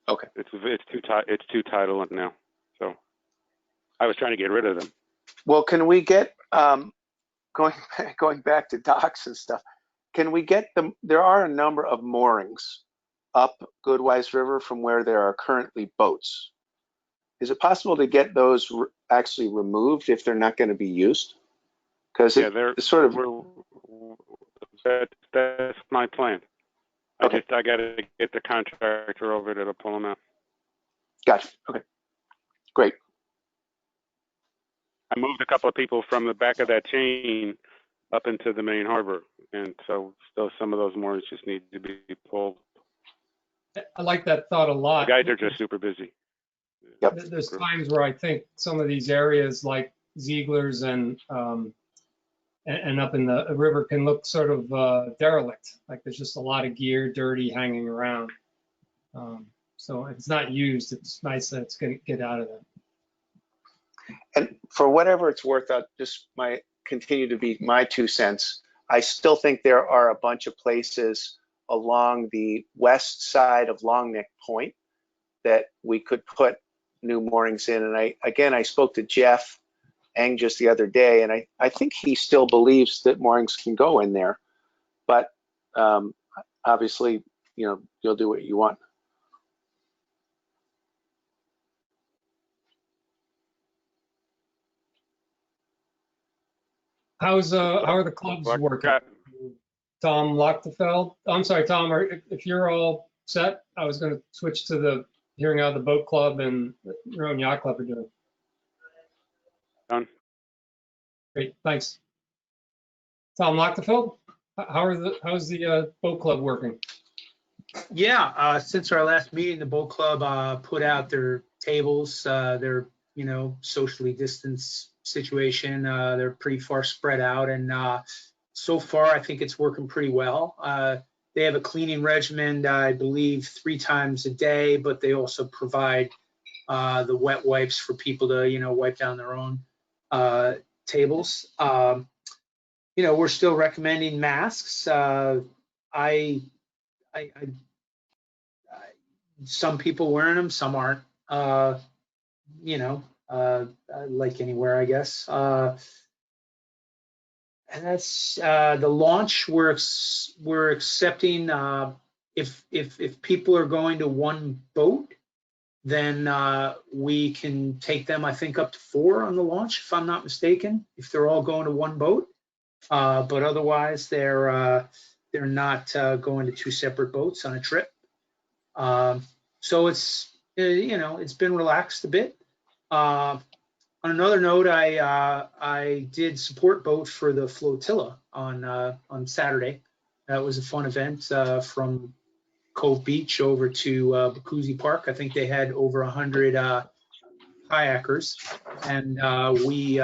Okay. It's too tidal now. So I was trying to get rid of them. Well, can we get, going back to docks and stuff, can we get them, there are a number of moorings up Goodwives River from where there are currently boats. Is it possible to get those actually removed if they're not going to be used? Because it's sort of, that's my plan. Okay. I got to get the contractor over to pull them out. Gotcha. Okay, great. I moved a couple of people from the back of that chain up into the main harbor, and so some of those moorings just need to be pulled. I like that thought a lot. The guys are just super busy. Yep. There's times where I think some of these areas like Ziegler's and up in the river can look sort of derelict, like there's just a lot of gear, dirty, hanging around. So if it's not used, it's nice that it's going to get out of there. And for whatever it's worth, just continue to be my 2 cents. I still think there are a bunch of places along the west side of Long Neck Point that we could put new moorings in. And I spoke to Jeff Eng just the other day, and I think he still believes that moorings can go in there, but obviously, you know, you'll do what you want. How are the clubs working? Tom Lochtefeld? I'm sorry, Tom, if you're all set, I was going to switch to hearing how the boat club and your own yacht club are doing. Done. Great, thanks. Tom Lochtefeld, how's the boat club working? Yeah, since our last meeting, the boat club put out their tables, their, you know, socially distanced situation. They're pretty far spread out, and so far I think it's working pretty well. They have a cleaning regimen, I believe 3 times a day, but they also provide the wet wipes for people to, you know, wipe down their own tables. You know, we're still recommending masks. Some people wearing them, some aren't. You know, like anywhere, I guess. And that's the launch. We're accepting if people are going to one boat, then we can take them, I think, up to 4 on the launch, if I'm not mistaken, if they're all going to one boat. But otherwise, they're not going to 2 separate boats on a trip. So it's, you know, it's been relaxed a bit. On another note, I did support boat for the flotilla on Saturday. That was a fun event from Cove Beach over to Bakuzi Park. I think they had over 100 kayakers, and we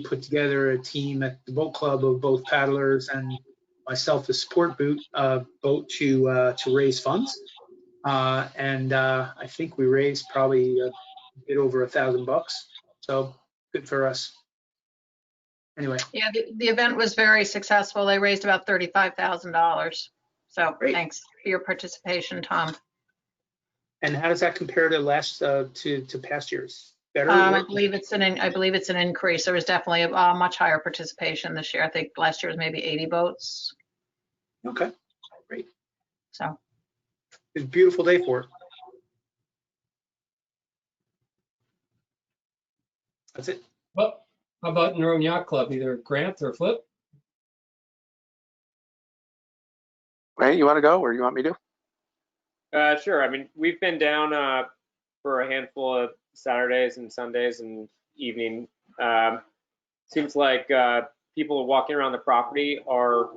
put together a team at the boat club of both paddlers and myself, the support boat to raise funds. And I think we raised probably a bit over $1,000. So good for us. Anyway. Yeah, the event was very successful. They raised about $35,000. So Great. Thanks for your participation, Tom. And how does that compare to to past years? better? I believe it's an increase. There was definitely a much higher participation this year. I think last year was maybe 80 boats. Okay. Great. So It's a beautiful day for it. That's it. Well, how about your own yacht club, either Grant or Flip? Grant, you want to go or you want me to? Sure. I mean, we've been down for a handful of Saturdays and Sundays and evening. Seems like people walking around the property are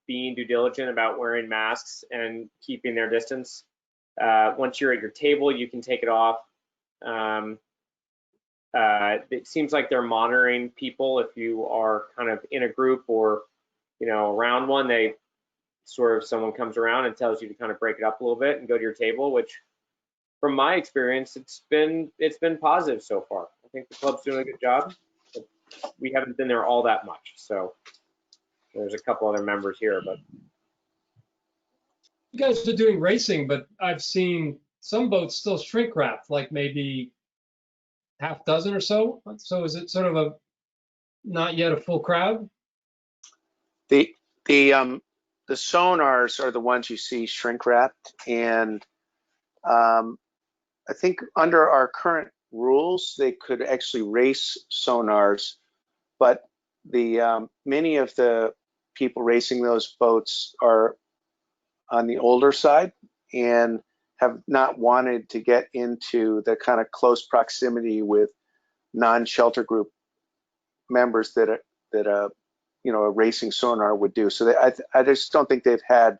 being due diligent about wearing masks and keeping their distance. Once you're at your table, you can take it off. It seems like they're monitoring people if you are kind of in a group or, around one. They sort of, someone comes around and tells you to kind of break it up a little bit and go to your table, which from my experience, it's been positive so far. I think the club's doing a good job. But we haven't been there all that much, so there's a couple other members here, but You guys are doing racing, but I've seen some boats still shrink wrapped, like maybe half dozen or so. So is it sort of a not yet a full crowd? The sonars are the ones you see shrink wrapped, and I think under our current rules, they could actually race sonars, but the many of the people racing those boats are on the older side and have not wanted to get into the kind of close proximity with non-shelter group members that a racing sonar would do. So I just don't think they've had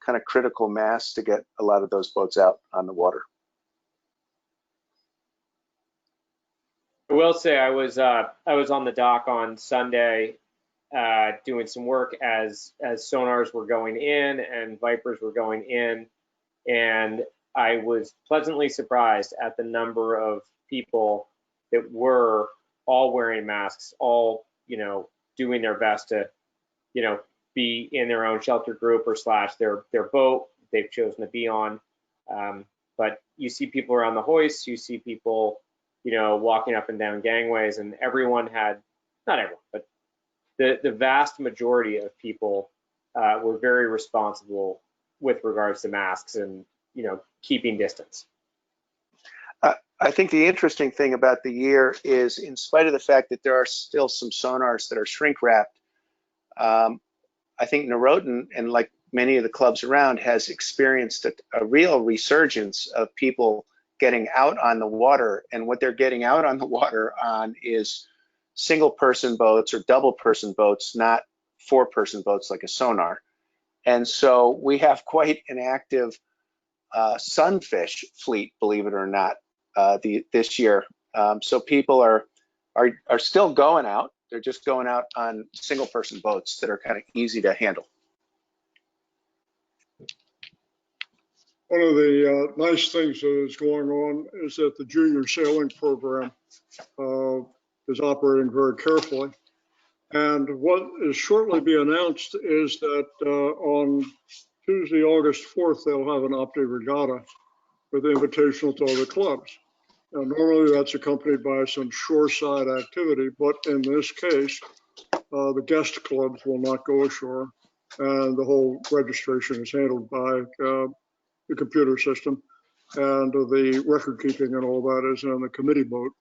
kind of critical mass to get a lot of those boats out on the water. I will say I was on the dock on Sunday doing some work as sonars were going in and Vipers were going in, and I was pleasantly surprised at the number of people that were all wearing masks, all doing their best to be in their own shelter group or / their boat they've chosen to be on. But you see people around the hoist, you see people walking up and down gangways, and everyone had, not everyone, but the vast majority of people were very responsible with regards to masks and keeping distance. I think the interesting thing about the year is, in spite of the fact that there are still some sonars that are shrink wrapped, I think Norotan, and like many of the clubs around, has experienced a real resurgence of people getting out on the water. And what they're getting out on the water on is single person boats or double person boats, not 4-person boats like a sonar. And so we have quite an active sunfish fleet, believe it or not, this year. So people are still going out. They're just going out on single person boats that are kind of easy to handle. One of the nice things that is going on is that the junior sailing program is operating very carefully. And what is shortly be announced is that on Tuesday, August 4th, they'll have an Opti regatta with invitational to all the clubs. Now, normally that's accompanied by some shoreside activity, but in this case, the guest clubs will not go ashore, and the whole registration is handled by the computer system, and the record keeping and all that is in the committee boat.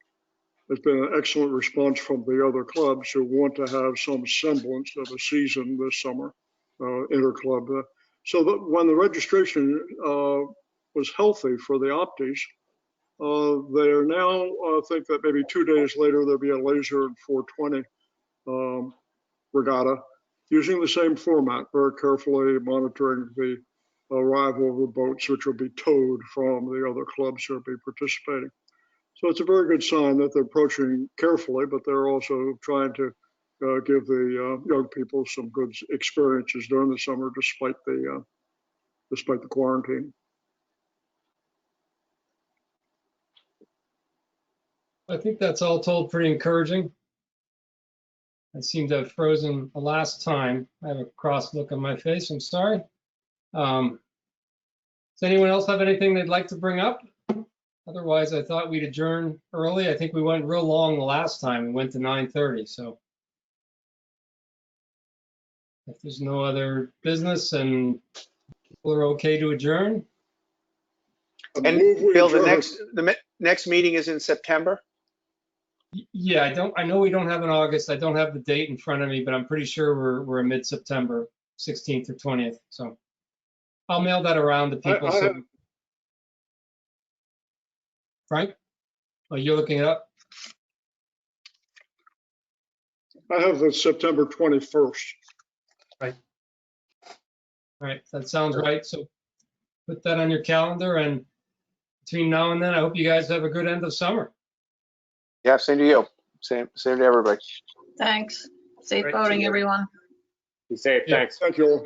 There's been an excellent response from the other clubs who want to have some semblance of a season this summer, interclub. So that when the registration was healthy for the Optis, they are now, I think that maybe 2 days later, there'll be a laser and 420 regatta using the same format, very carefully monitoring the arrival of the boats, which will be towed from the other clubs who will be participating. So it's a very good sign that they're approaching carefully, but they're also trying to give the young people some good experiences during the summer, despite the quarantine. I think that's all told pretty encouraging. I seem to have frozen the last time. I have a cross look on my face. I'm sorry. Does anyone else have anything they'd like to bring up? Otherwise, I thought we'd adjourn early. I think we went real long the last time. We went to 9:30, so. If there's no other business and people are okay to adjourn, And Move we Bill, the adjourn. next meeting is in September? yeah, I know we don't have an August. I don't have the date in front of me, but I'm pretty sure we're in mid-September, 16th or 20th. So I'll mail that around to people. I So have- Frank, oh, you're looking it up? I have the September 21st. All right, that sounds right. So put that on your calendar, and between now and then, I hope you guys have a good end of summer. Yeah, same to you. Same to everybody. Thanks. Safe Right, voting, see you. everyone. Be safe. Yeah. Thanks. Thank you all.